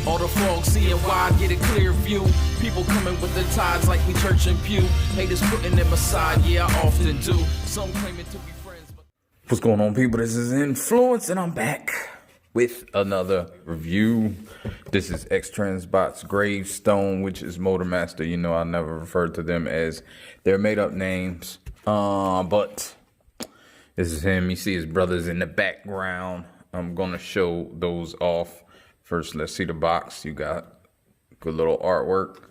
All the frogs seeing wide, get a clear view. People coming with the tides like we church and pew. Haters putting them aside, yeah, I often do. Some claiming to be friends, but... What's going on, people? This is Inflewence, and I'm back with another review. This is X-Transbots Gravestone, which is Motormaster. You know, I never referred to them as their made-up names. But this is him. You see his brothers in the background. I'm going to show those off. First, let's see the box. You got good little artwork.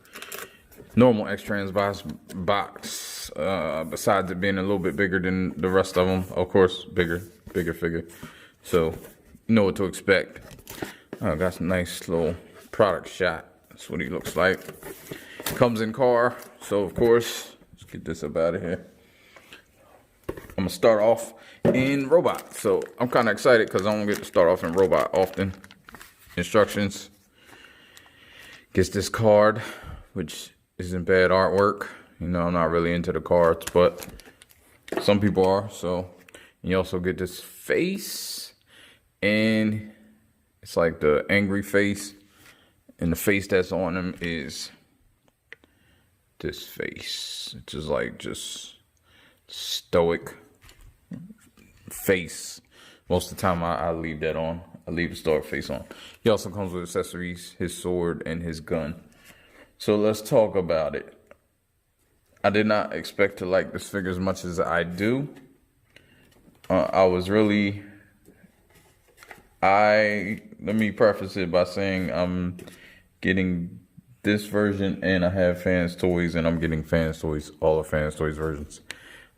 Normal X-Transbots box. Besides it being a little bit bigger than the rest of them. Of course, bigger figure. So, you know what to expect. Got some nice little product shot. That's what he looks like. Comes in car. So, of course, let's get this up out of here. I'm going to start off in robot. So, I'm kind of excited because I don't get to start off in robot often. Instructions. Gets this card, which isn't bad artwork. You know, I'm not really into the cards, but some people are. So you also get this face, and it's like the angry face, and the face that's on him is this face. It's just like just stoic face. Most of the time I leave that on. I leave the stoic face on. He also comes with accessories, his sword, and his gun. So let's talk about it. I did not expect to like this figure as much as I do. Let me preface it by saying I'm getting this version, and I have Fans Toys, and I'm getting Fans Toys, all the Fans Toys versions.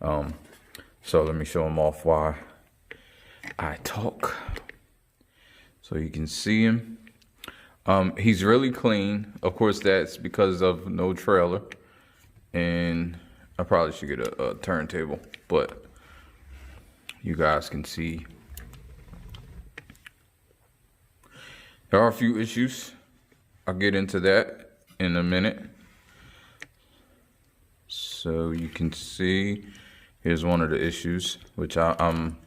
So let me show them off why I talk. So you can see him. He's really clean. Of course, that's because of no trailer. And I probably should get a turntable, but you guys can see. There are a few issues. I'll get into that in a minute. So you can see, here's one of the issues, which I'm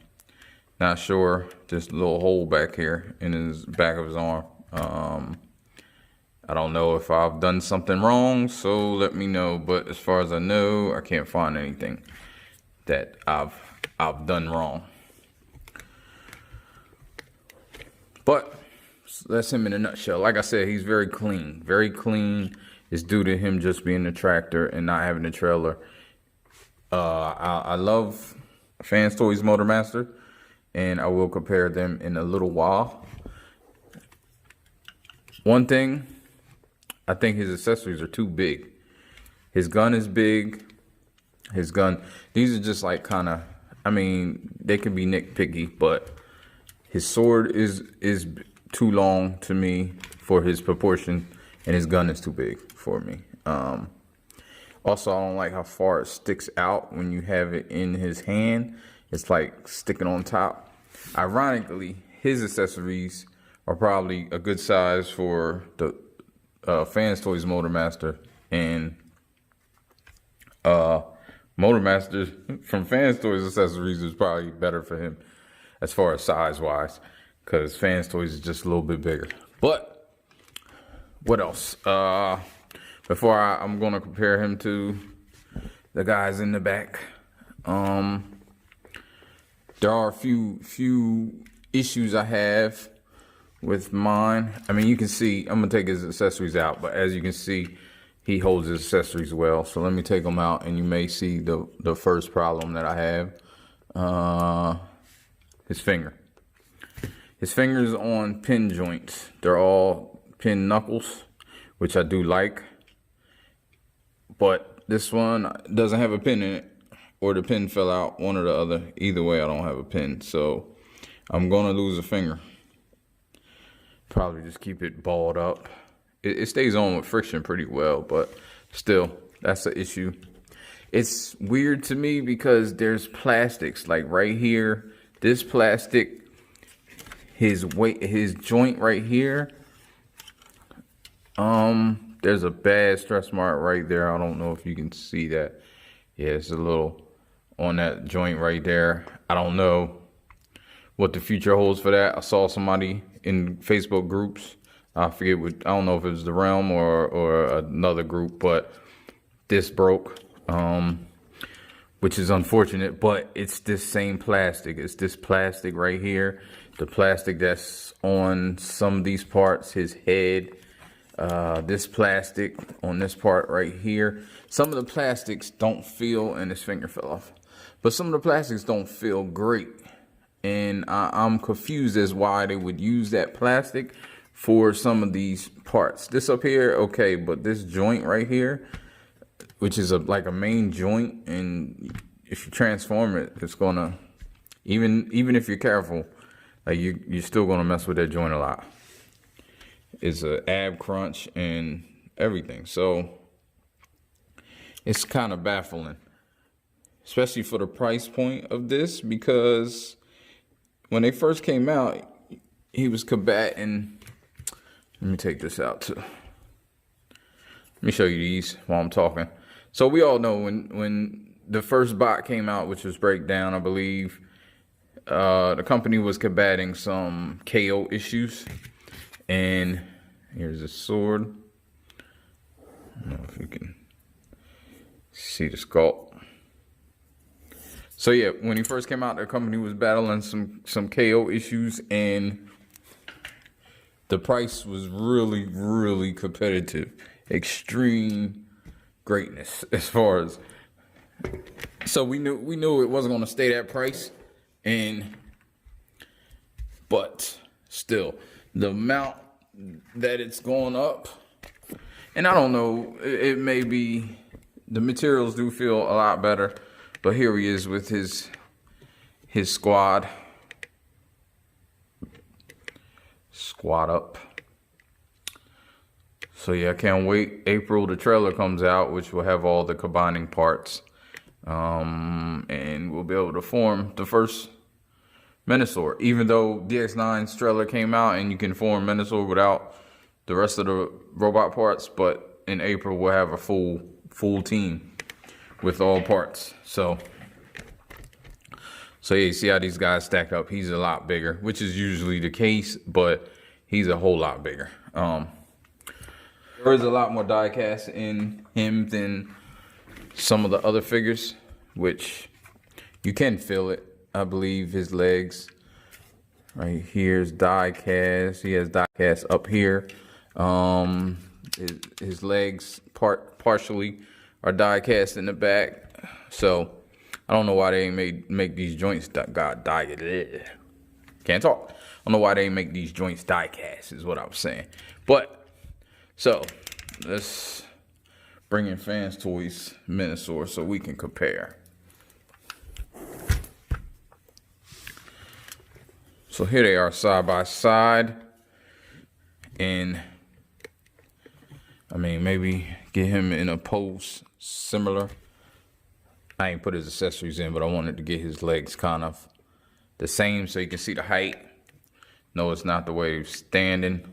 not sure. This little hole back here in his back of his arm. I don't know if I've done something wrong, so let me know. But as far as I know, I can't find anything that I've done wrong. But that's him in a nutshell. Like I said, he's very clean. Very clean. It's due to him just being a tractor and not having a trailer. I love Fans Toys Motormaster, and I will compare them in a little while. One thing, I think his accessories are too big. His gun is big. These are just like kind of, I mean, they can be nitpicky, but his sword is too long to me for his proportion, and his gun is too big for me. Also, I don't like how far it sticks out when you have it in his hand. It's like sticking on top. Ironically, his accessories are probably a good size for the Fans Toys Motormaster, and Motormaster from Fans Toys accessories is probably better for him as far as size wise, because Fans Toys is just a little bit bigger. But what else? Before I'm gonna compare him to the guys in the back, there are a few issues I have with mine. I mean, you can see, I'm gonna take his accessories out, but as you can see, he holds his accessories well. So let me take them out, and you may see the first problem that I have. His finger. His fingers on pin joints. They're all pin knuckles, which I do like. But this one doesn't have a pin in it, or the pin fell out, one or the other. Either way, I don't have a pin, so I'm gonna lose a finger. Probably just keep it balled up. It stays on with friction pretty well, but still, that's the issue. It's weird to me because there's plastics like right here. This plastic, his joint right here. There's a bad stress mark right there. I don't know if you can see that. Yeah, it's a little on that joint right there. I don't know what the future holds for that. I saw somebody in Facebook groups I forget what, I don't know if it was the Realm or another group, but this broke, which is unfortunate, but it's this same plastic. It's this plastic right here. The plastic that's on some of these parts, his head, this plastic on this part right here. Some of the plastics don't feel, and his finger fell off, but some of the plastics don't feel great. And I'm confused as why they would use that plastic for some of these parts. This up here, okay, but this joint right here, which is like a main joint, and if you transform it, it's gonna, even if you're careful, like you're still gonna mess with that joint a lot. It's a ab crunch and everything, so it's kind of baffling, especially for the price point of this, because when they first came out, he was combating. Let me take this out too. Let me show you these while I'm talking. So we all know when the first bot came out, which was Breakdown, I believe, the company was combating some KO issues. And here's a sword. I don't know if you can see the sculpt. So yeah, when he first came out, the company was battling some KO issues, and the price was really, really competitive. Extreme greatness as far as, so we knew it wasn't gonna stay that price, but still, the amount that it's going up, and I don't know, it may be, the materials do feel a lot better, but here he is with his squad up. So yeah, I can't wait. April, the trailer comes out, which will have all the combining parts, and we'll be able to form the first Minosaur. Even though DX9's trailer came out and you can form Minosaur without the rest of the robot parts, but in April we'll have a full team with all parts. So yeah, you see how these guys stack up. He's a lot bigger, which is usually the case, but he's a whole lot bigger. There is a lot more die cast in him than some of the other figures, which you can feel it. I believe his legs right here is die cast. He has die cast up here. His legs partially are die cast in the back. So I don't know why they ain't make these joints can't talk. I don't know why they make these joints die cast, is what I was saying. But so let's bring in Fans Toys Minosaur so we can compare. So here they are side by side, and I mean, maybe get him in a pose similar. I ain't put his accessories in, but I wanted to get his legs kind of the same so you can see the height. No, it's not the way he's standing.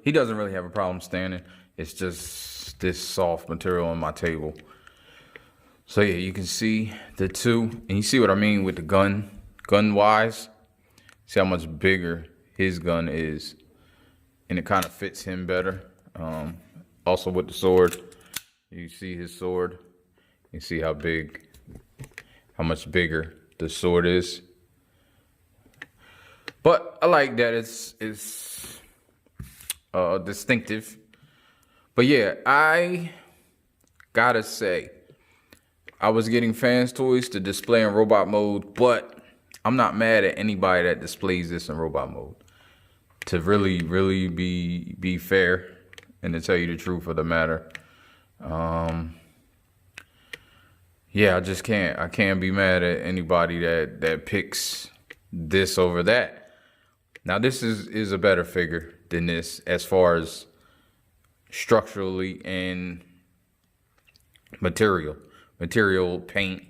He doesn't really have a problem standing. It's just this soft material on my table. So yeah, you can see the two, and you see what I mean with the gun wise. See how much bigger his gun is, and it kind of fits him better. Also with the sword, you see his sword. You see how much bigger the sword is. But I like that it's distinctive. But yeah, I gotta say, I was getting Fans Toys to display in robot mode, but I'm not mad at anybody that displays this in robot mode. To really be fair and to tell you the truth of the matter. Yeah, I can't be mad at anybody that picks this over that. Now this is a better figure than this as far as structurally and material paint.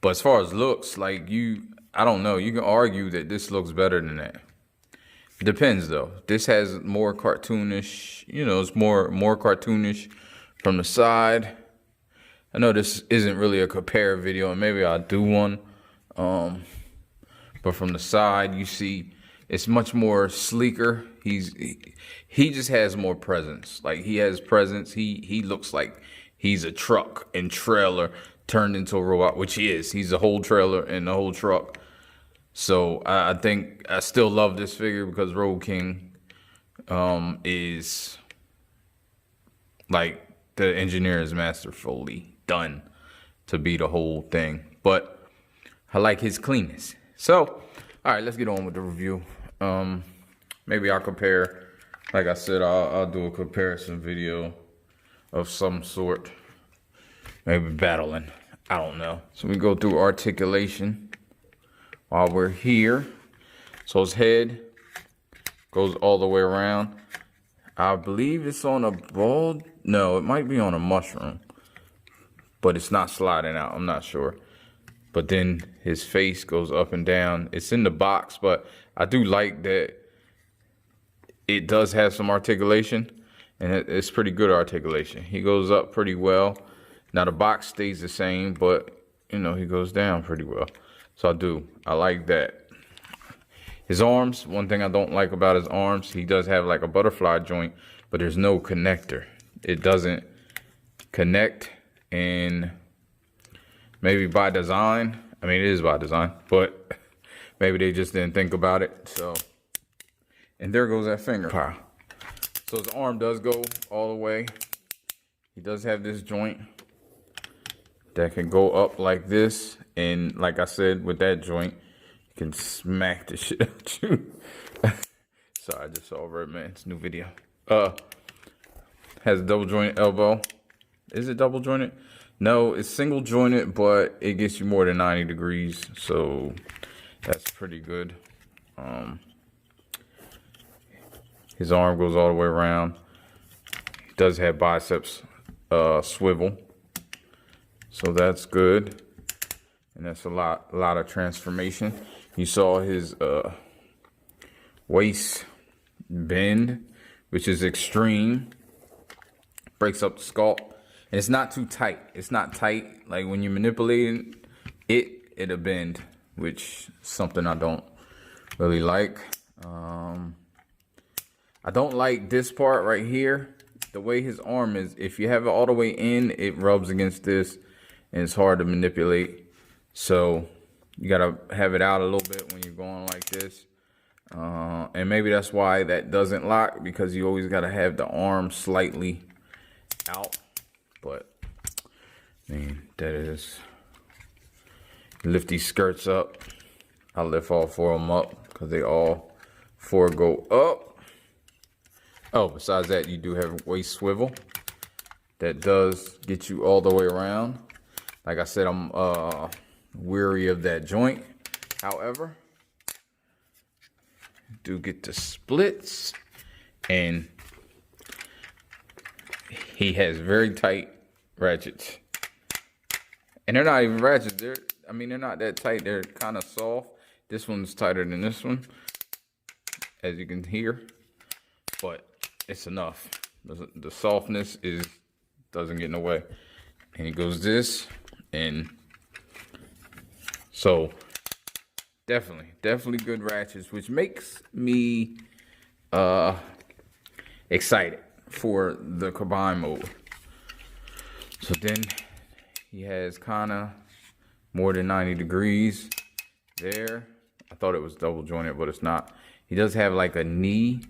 But as far as looks, like I don't know, you can argue that this looks better than that. Depends though. This has more cartoonish, you know, it's more cartoonish from the side. I know this isn't really a compare video, and maybe I'll do one. But from the side, you see it's much more sleeker. He just has more presence. Like, he has presence. He looks like he's a truck and trailer turned into a robot, which he is. He's a whole trailer and the whole truck. So I think I still love this figure because Road King is like, the engineer is masterfully done to be the whole thing. But I like his cleanness. So, all right, let's get on with the review. Maybe I'll compare. Like I said, I'll do a comparison video of some sort. Maybe battling. I don't know. So we go through articulation while we're here. So his head goes all the way around. I believe it's on a ball. No, it might be on a mushroom, but it's not sliding out. I'm not sure. But then his face goes up and down. It's in the box, but I do like that it does have some articulation, and it's pretty good articulation. He goes up pretty well. Now the box stays the same, but you know, he goes down pretty well. So I like that. His arms, one thing I don't like about his arms, he does have like a butterfly joint, but there's no connector. It doesn't connect, and maybe by design, I mean, it is by design, but maybe they just didn't think about it. So, and there goes that finger. So his arm does go all the way. He does have this joint that can go up like this. And like I said, with that joint, you can smack the shit out you. Sorry, I just saw Red Man's new video. Has a double jointed elbow. Is it double jointed? No, it's single jointed, but it gets you more than 90 degrees. So that's pretty good. His arm goes all the way around. He does have biceps swivel. So that's good. And that's a lot of transformation. You saw his waist bend, which is extreme. Breaks up the sculpt. And it's not too tight. It's not tight. Like when you're manipulating it, it'll bend, which is something I don't really like. I don't like this part right here. The way his arm is, if you have it all the way in, it rubs against this and it's hard to manipulate. So you gotta have it out a little bit when you're going like this. And maybe that's why that doesn't lock, because you always gotta have the arm slightly out. But man, that is, lift these skirts up. I lift all four of them up because they all four go up. Oh, besides that, you do have waist swivel that does get you all the way around. Like I said, I'm weary of that joint. However, do get the splits, and he has very tight ratchets. And they're not even ratchets. They're not that tight. They're kind of soft. This one's tighter than this one, as you can hear. But it's enough. The softness doesn't get in the way. And he goes this, and so definitely good ratchets, which makes me excited for the combine mode. So then he has kind of more than 90 degrees there. I thought it was double jointed, but it's not. He does have like a knee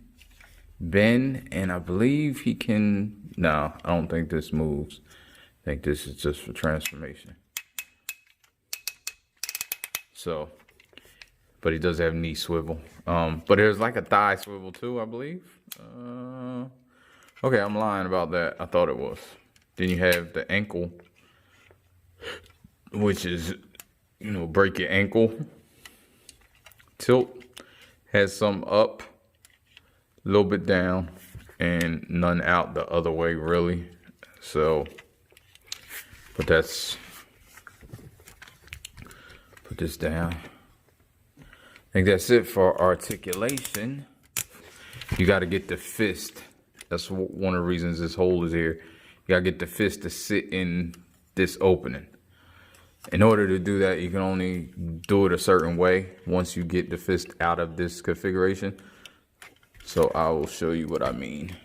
bend, and I believe he can, no, I don't think this moves. I think this is just for transformation. So, but he does have knee swivel. But there's like a thigh swivel too, I believe. Okay, I'm lying about that. I thought it was. Then you have the ankle, which is, you know, break your ankle. Tilt has some up, a little bit down, and none out the other way really. So, but that's, put this down. I think that's it for articulation. you got to get the fist. That's one of the reasons this hole is here. You got to get the fist to sit in this opening. In order to do that, you can only do it a certain way once you get the fist out of this configuration. So I will show you what I mean.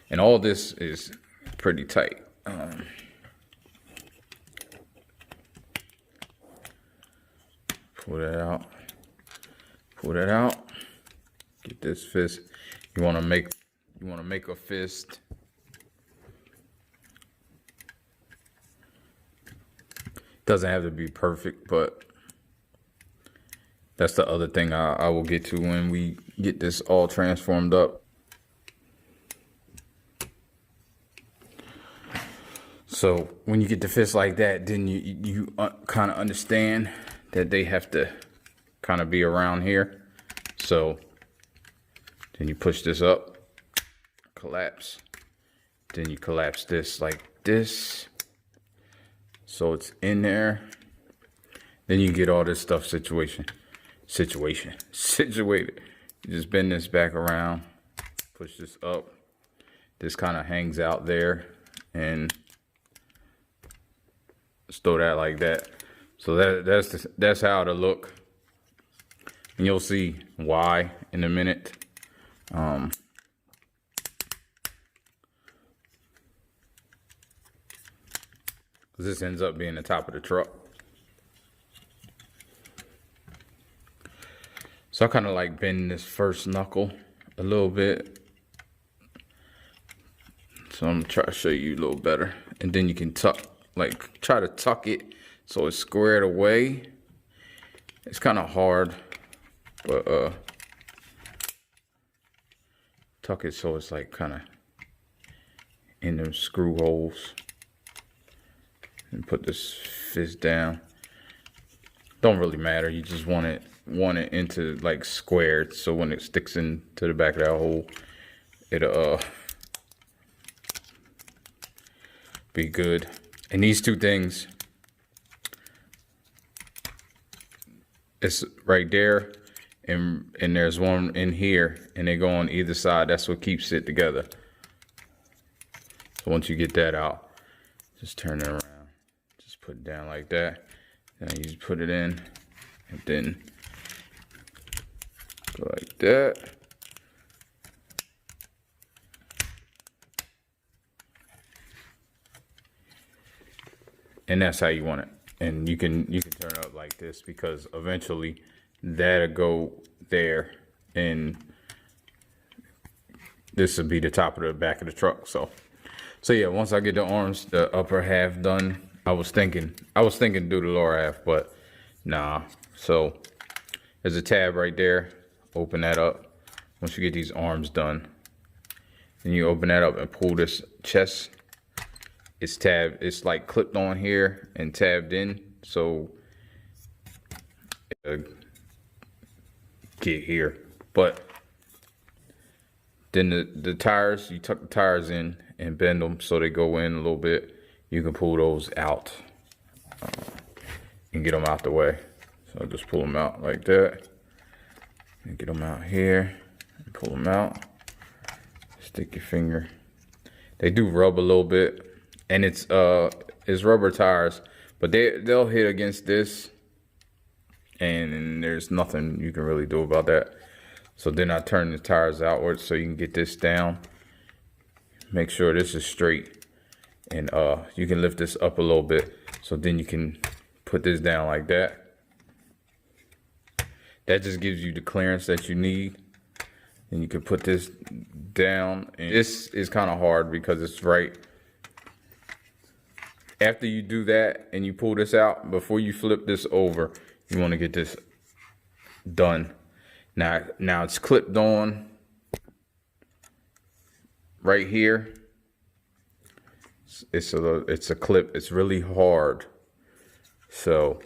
And all this is pretty tight. Pull that out. Pull that out. Get this fist. You want to make a fist. Doesn't have to be perfect, but that's the other thing I will get to when we get this all transformed up. So when you get the fist like that, then you kind of understand that they have to kind of be around here. So then you push this up, collapse. Then you collapse this like this. So it's in there. Then you get all this stuff situated. You just bend this back around, push this up. This kind of hangs out there, and just throw that like that. So that's how it'll look, and you'll see why in a minute. This ends up being the top of the truck. So I kind of like bend this first knuckle a little bit. So I'm gonna try to show you a little better, and then you can tuck, like try to tuck it so it's squared away. It's kind of hard, but tuck it so it's like kind of in them screw holes. And put this fist down. Don't really matter. You just want it into like squared, so when it sticks into the back of that hole, it'll be good. And these two things, it's right there, and there's one in here, and they go on either side. That's what keeps it together. So once you get that out, just turn it around. Put it down like that, and you just put it in, and then go like that. And that's how you want it. And you can turn it up like this, because eventually that'll go there, and this will be the top of the back of the truck. So yeah, once I get the arms, the upper half done, I was thinking to do the lower half, but nah. So there's a tab right there. Open that up. Once you get these arms done, then you open that up and pull this chest. It's tabbed. It's like clipped on here and tabbed in. So get here. But then the tires, you tuck the tires in and bend them so they go in a little bit. You can pull those out and get them out the way. So just pull them out like that, and get them out here, and pull them out. Stick your finger. They do rub a little bit, and it's rubber tires, but they'll hit against this, and there's nothing you can really do about that. So then I turn the tires outward so you can get this down. Make sure this is straight. And you can lift this up a little bit, so then you can put this down like that. That just gives you the clearance that you need. And you can put this down. And this is kind of hard because it's right after you do that and you pull this out. Before you flip this over, you want to get this done. Now it's clipped on right here. It's a clip. It's really hard. So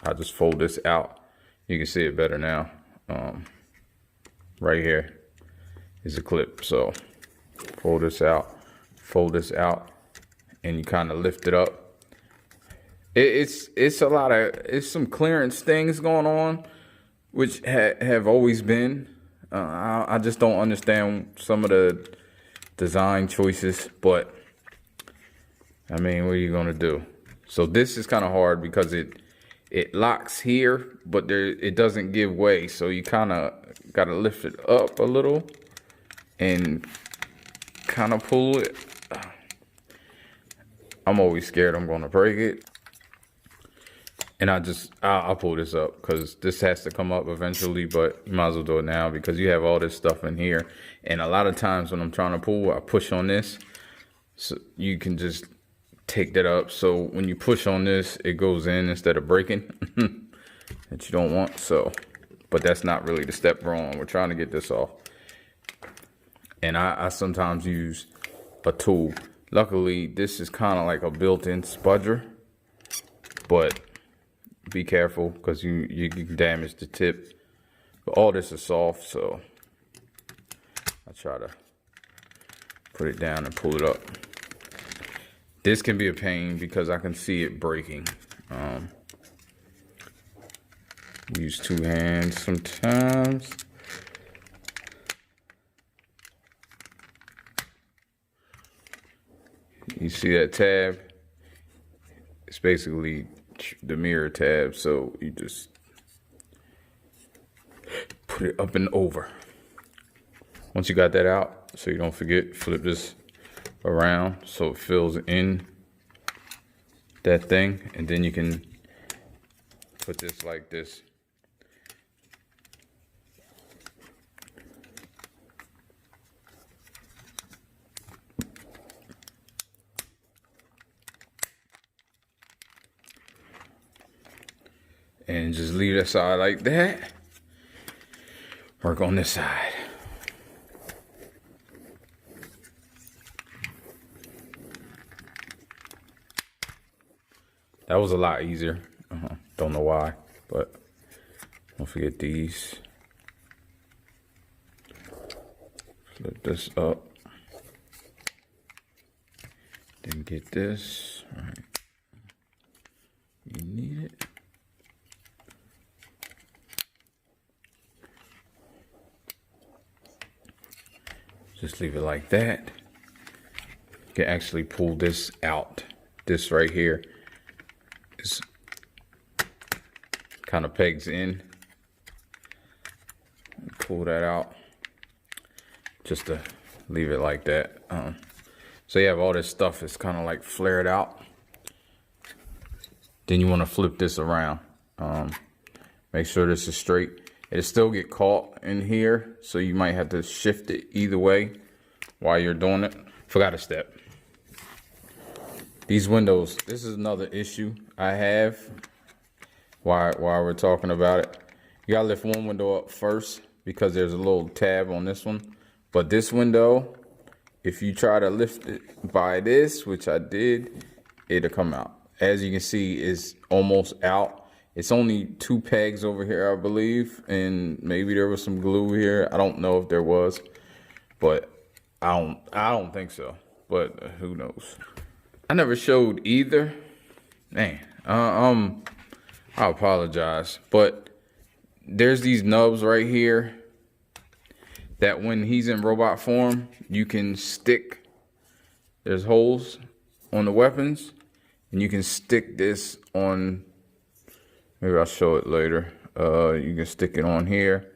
I just fold this out. You can see it better now. Right here is a clip. So fold this out, and you kind of lift it up. It's a lot of, it's some clearance things going on, which have always been. I just don't understand some of the design choices, but I mean, what are you gonna do? So this is kind of hard because it locks here, but it doesn't give way. So you kind of got to lift it up a little and kind of pull it. I'm always scared I'm gonna break it. And I'll pull this up because this has to come up eventually, but you might as well do it now because you have all this stuff in here. And a lot of times when I'm trying to pull, I push on this, so you can just take that up. So when you push on this, it goes in instead of breaking that you don't want. So, but that's not really the step we're on. We're trying to get this off. And I sometimes use a tool. Luckily, this is kind of like a built-in spudger, but be careful because you can damage the tip. But all this is soft, so I try to put it down and pull it up. This can be a pain because I can see it breaking. Use two hands sometimes. You see that tab? It's basically the mirror tab, so you just put it up and over. Once you got that out, so you don't forget, flip this around so it fills in that thing, and then you can put this like this. And just leave that side like that. Work on this side. That was a lot easier. Don't know why, but don't forget these. Flip this up. Then get this. All right. You need it. Just leave it like that. You can actually pull this out. This right here is kind of pegs in. Pull that out. Just to leave it like that. So you have all this stuff that's kind of like flared out. Then you want to flip this around. Make sure this is straight. It'll still get caught in here, so you might have to shift it either way while you're doing it. Forgot a step. These windows, this is another issue I have while we're talking about it. You gotta lift one window up first because there's a little tab on this one. But this window, if you try to lift it by this, which I did, it'll come out. As you can see, it's almost out. It's only 2 pegs over here, I believe, and maybe there was some glue here. I don't know if there was, but I don't think so. But who knows? I never showed either. Man, I apologize, but there's these nubs right here that when he's in robot form, you can stick. There's holes on the weapons, and you can stick this on. Maybe I'll show it later. You can stick it on here,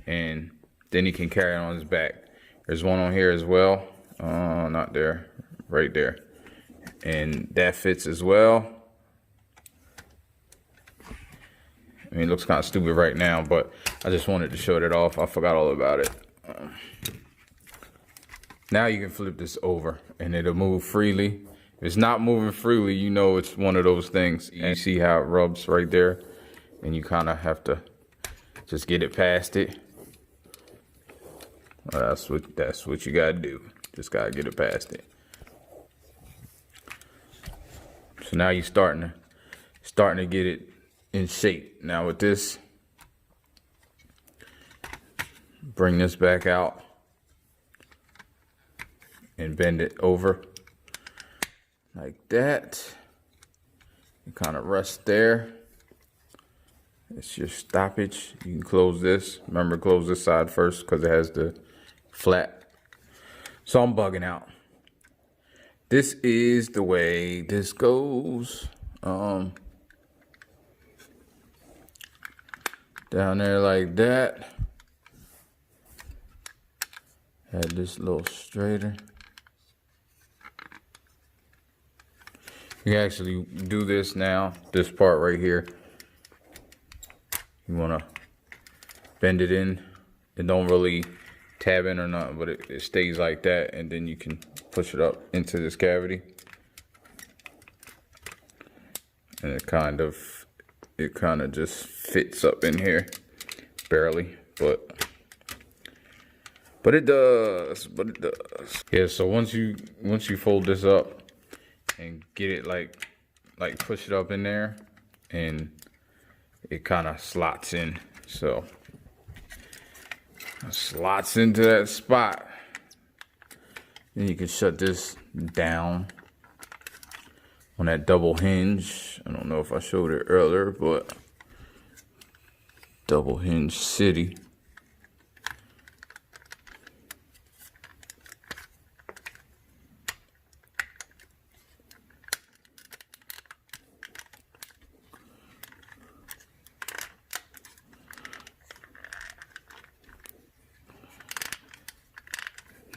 and then he can carry it on his back. There's one on here as well. Not there, right there. And that fits as well. I mean, it looks kind of stupid right now, but I just wanted to show that off. I forgot all about it. Now you can flip this over, and it'll move freely. If it's not moving freely, you know it's one of those things. You see how it rubs right there, and you kind of have to just get it past it. Well, that's what you gotta do. Just gotta get it past it. So now you're starting to get it in shape. Now with this, bring this back out and bend it over like that. It kind of rests there. It's your stoppage. You can close this. Remember, close this side first because it has the flat. So I'm bugging out. This is the way this goes. Down there like that. Had this little straighter. You can actually do this now. This part right here. You want to bend it in. It don't really tab in or nothing, but it stays like that, and then you can push it up into this cavity. And it kind of just fits up in here, barely, but it does. Yeah. So once you fold this up and get it like push it up in there, and it kind of slots in. So it slots into that spot. Then you can shut this down on that double hinge. I don't know if I showed it earlier, but double hinge city.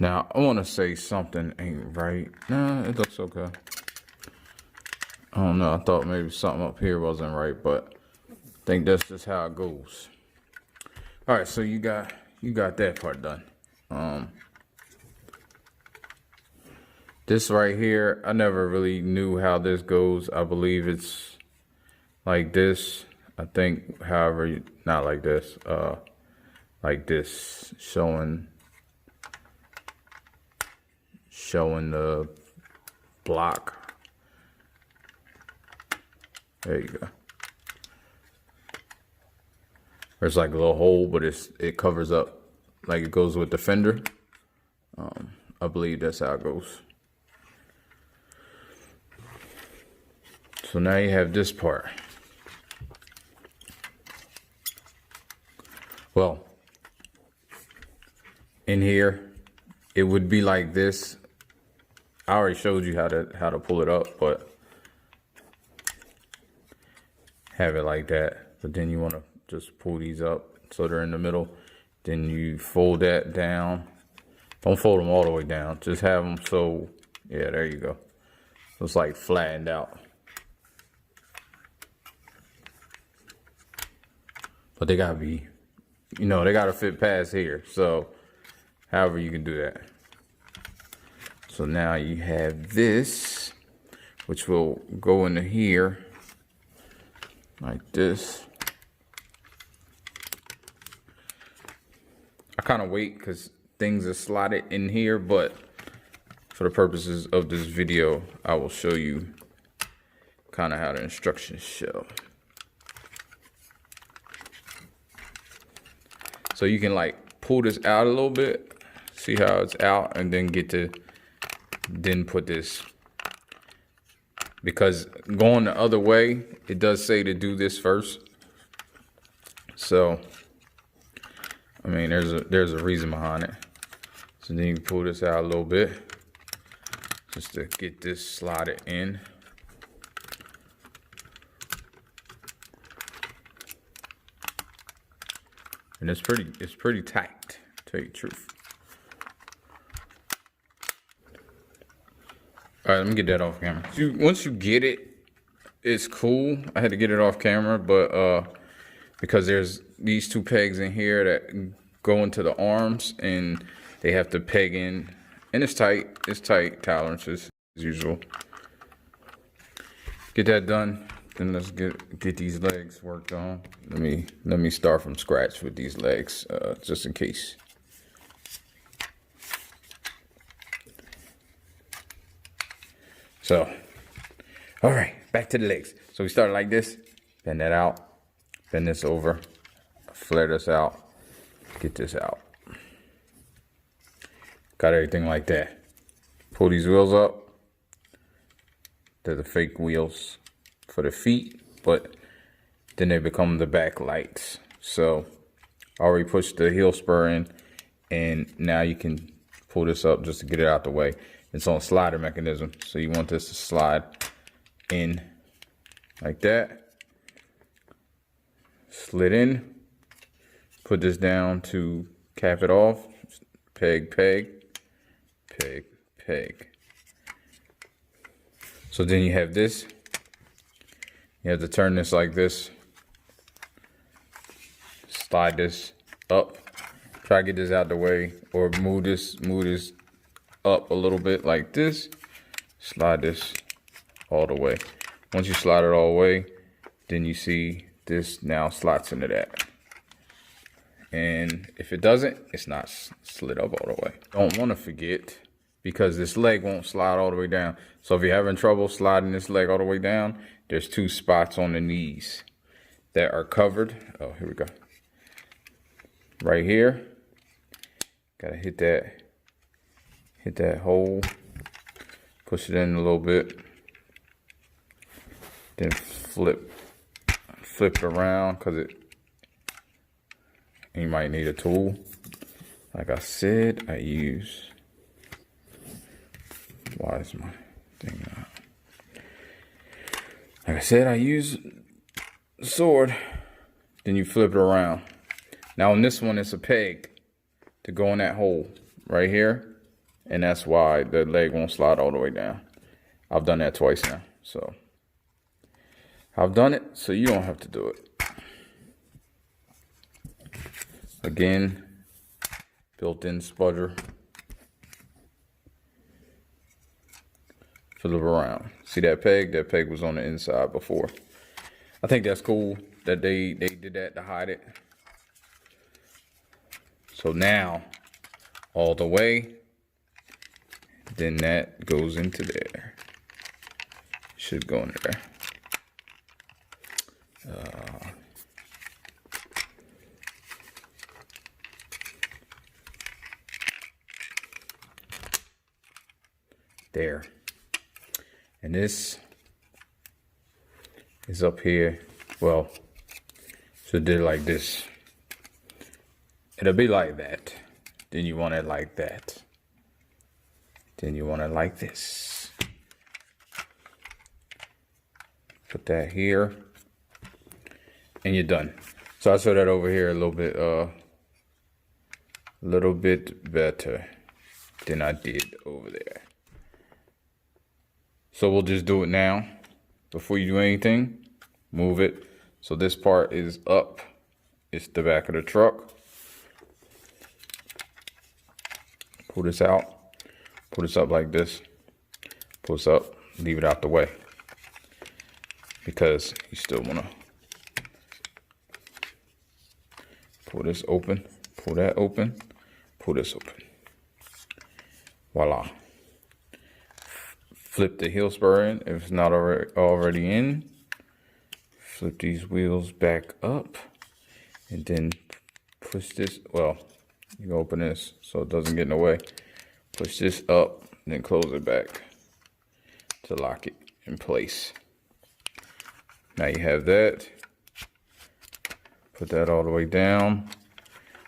Now, I want to say something ain't right. Nah, it looks okay. I don't know. I thought maybe something up here wasn't right, but I think that's just how it goes. All right, so you got that part done. This right here, I never really knew how this goes. I believe it's like this. I think, however, not like this. Like this, showing the block. There you go. There's like a little hole, but it covers up like it goes with the fender. I believe that's how it goes. So now you have this part. Well, in here, it would be like this. I already showed you how to pull it up, but have it like that. But then you want to just pull these up so they're in the middle. Then you fold that down. Don't fold them all the way down. Just have them so, yeah, there you go. So it's like flattened out. But they gotta be, they gotta fit past here. So however you can do that. So now you have this, which will go into here like this. I kind of wait because things are slotted in here, but for the purposes of this video, I will show you kind of how the instructions show. So you can like pull this out a little bit, see how it's out, and then then put this, because going the other way, it does say to do this first. So, I mean, there's a reason behind it. So then you can pull this out a little bit, just to get this slotted in. And it's pretty tight, to tell you the truth. All right, let me get that off camera. Once you get it, it's cool. I had to get it off camera, but because there's these two pegs in here that go into the arms, and they have to peg in, and it's tight. It's tight tolerances as usual. Get that done. Then let's get these legs worked on. Let me start from scratch with these legs, just in case. So, all right, back to the legs. So we started like this, bend that out, bend this over, flare this out, get this out. Got everything like that. Pull these wheels up. They're the fake wheels for the feet, but then they become the back lights. So I already pushed the heel spur in, and now you can pull this up just to get it out the way. It's on a slider mechanism, so you want this to slide in like that. Slid in, put this down to cap it off, peg, peg, peg, peg. So then you have this, you have to turn this like this, slide this up, try to get this out the way, or move this up a little bit like this, slide this all the way. Once you slide it all the way, then you see this now slots into that. And if it doesn't, it's not slid up all the way. Don't want to forget, because this leg won't slide all the way down. So if you're having trouble sliding this leg all the way down, there's 2 spots on the knees that are covered. Oh, here we go. Right here. Gotta hit that hole, push it in a little bit, then flip it around, because you might need a tool. Like I said, I use, why is my thing not? Like I said, I use a sword, then you flip it around. Now on this one, it's a peg to go in that hole right here, and that's why the leg won't slide all the way down. I've done that twice now, so I've done it so you don't have to do it. Again, built-in spudger. Flip around. See that peg? That peg was on the inside before. I think that's cool that they did that to hide it. So now, all the way, then that goes into there. Should go in there. There. And this is up here. Well, so do it like this. It'll be like that. Then you want it like that. Then you want it like this. Put that here. And you're done. So I saw that over here a little bit better than I did over there. So we'll just do it now. Before you do anything, move it. So this part is up. It's the back of the truck. Pull this out. Pull this up like this. Pull this up. Leave it out the way. Because you still want to pull this open. Pull that open. Pull this open. Voila. Flip the heel spur in if it's not already in. Flip these wheels back up. And then push this. Well, you can open this so it doesn't get in the way. Push this up, then close it back to lock it in place. Now you have that. Put that all the way down.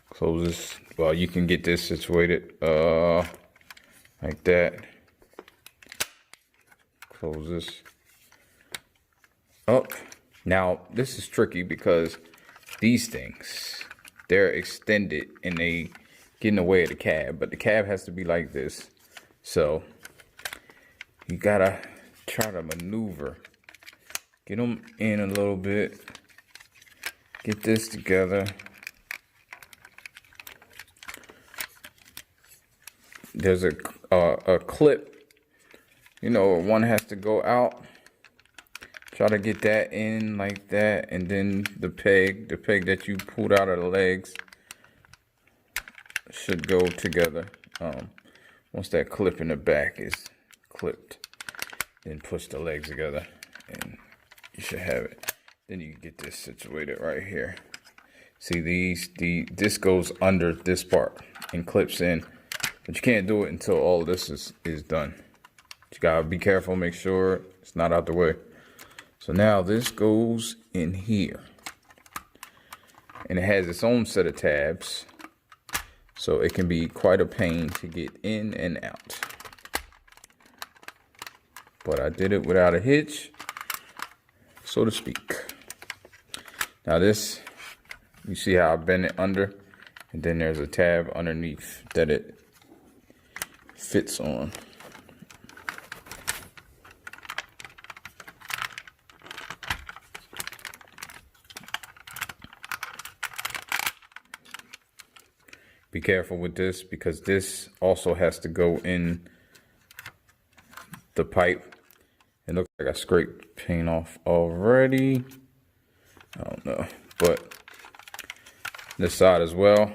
Close this. Well, you can get this situated like that. Close this up. Now, this is tricky because these things, they're extended and they get in the way of the cab, but the cab has to be like this. So you gotta try to maneuver, get them in a little bit, get this together. There's a clip, you know, one has to go out. Try to get that in like that, and then the peg that you pulled out of the legs should go together. Once that clip in the back is clipped, then push the legs together and you should have it. Then you get this situated right here. See this goes under this part and clips in, but you can't do it until all of this is done. You gotta be careful, make sure it's not out the way. So now this goes in here. And it has its own set of tabs. So it can be quite a pain to get in and out. But I did it without a hitch, so to speak. Now this, you see how I bend it under? And then there's a tab underneath that it fits on. Be careful with this because this also has to go in the pipe. It looks like I scraped paint off already. I don't know, but this side as well.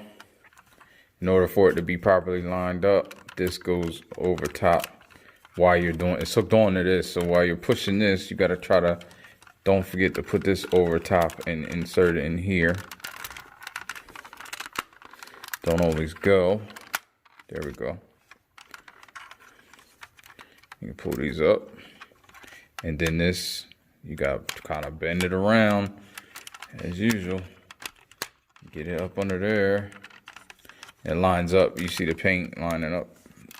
In order for it to be properly lined up, this goes over top while you're doing it's hooked on to this. So while you're pushing this, you got to try to, don't forget to put this over top and insert it in here. Don't always go. There we go. You can pull these up. And then this, you got to kind of bend it around as usual. Get it up under there. It lines up. You see the paint lining up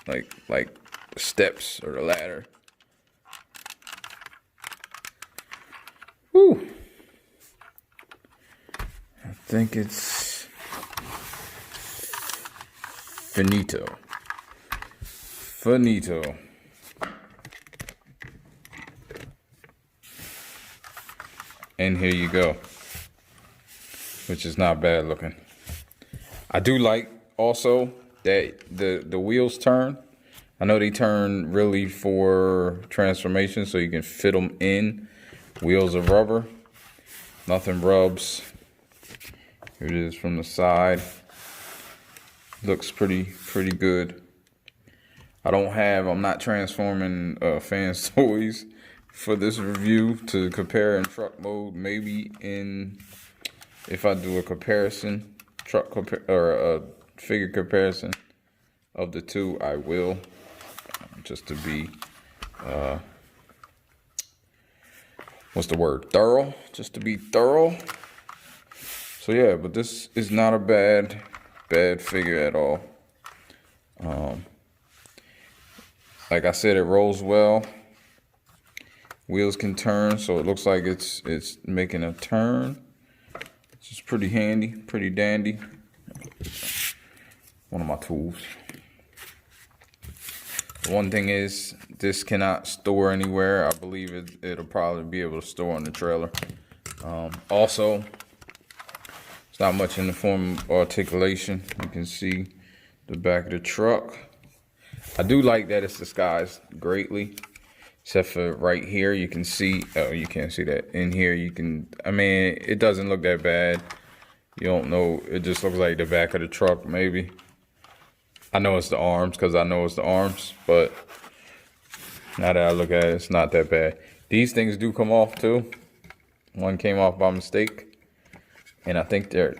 like the steps or the ladder. Whew. I think it's finito. And here you go, which is not bad looking. I do like also that the wheels turn. I know they turn really for transformation, so you can fit them in. Wheels are rubber, nothing rubs. Here it is from the side. Looks pretty good. I'm not transforming fans toys for this review to compare in truck mode. Maybe if I do a comparison, or a figure comparison of the two, I will, just to be thorough, just to be thorough. So yeah, but this is not a bad figure at all. Like I said, it rolls well. Wheels can turn, so it looks like it's making a turn. It's just pretty handy, pretty dandy. One of my tools. The one thing is, this cannot store anywhere. I believe it'll probably be able to store on the trailer. Also, it's not much in the form of articulation. You can see the back of the truck. I do like that it's disguised greatly, except for right here. You can see, oh, you can't see that. In here, you can, I mean, it doesn't look that bad. You don't know, it just looks like the back of the truck, maybe. I know it's the arms, because I know it's the arms, but now that I look at it, it's not that bad. These things do come off too. One came off by mistake, and I think they're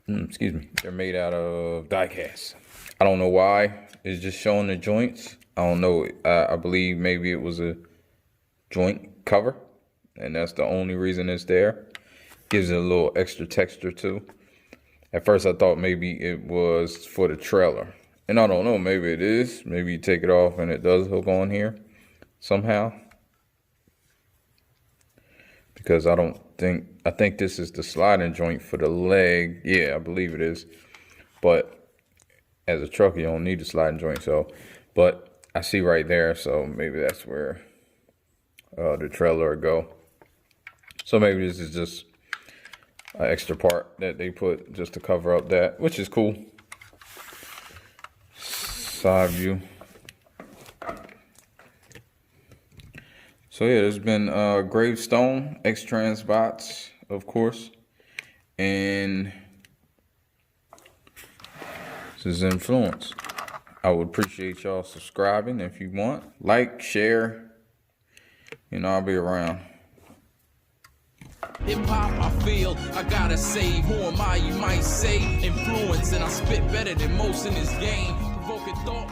made out of die cast. I don't know why. It's just showing the joints. I don't know. I believe maybe it was a joint cover, and that's the only reason it's there. Gives it a little extra texture too. At first I thought maybe it was for the trailer, and I don't know, maybe it is. Maybe you take it off and it does hook on here somehow, because I think this is the sliding joint for the leg. Yeah, I believe it is, but as a truck you don't need the sliding joint. So, but I see right there, so maybe that's where the trailer will go. So maybe this is just an extra part that they put just to cover up that, which is cool. Side view. So yeah, there's been Gravestone, X-Transbots, of course, and this is Inflewence. I would appreciate y'all subscribing if you want. Like, share, you know, I'll be around. Hip hop, I feel, I gotta say, who am I, you might say, influence, and I spit better than most in this game, provoking thought.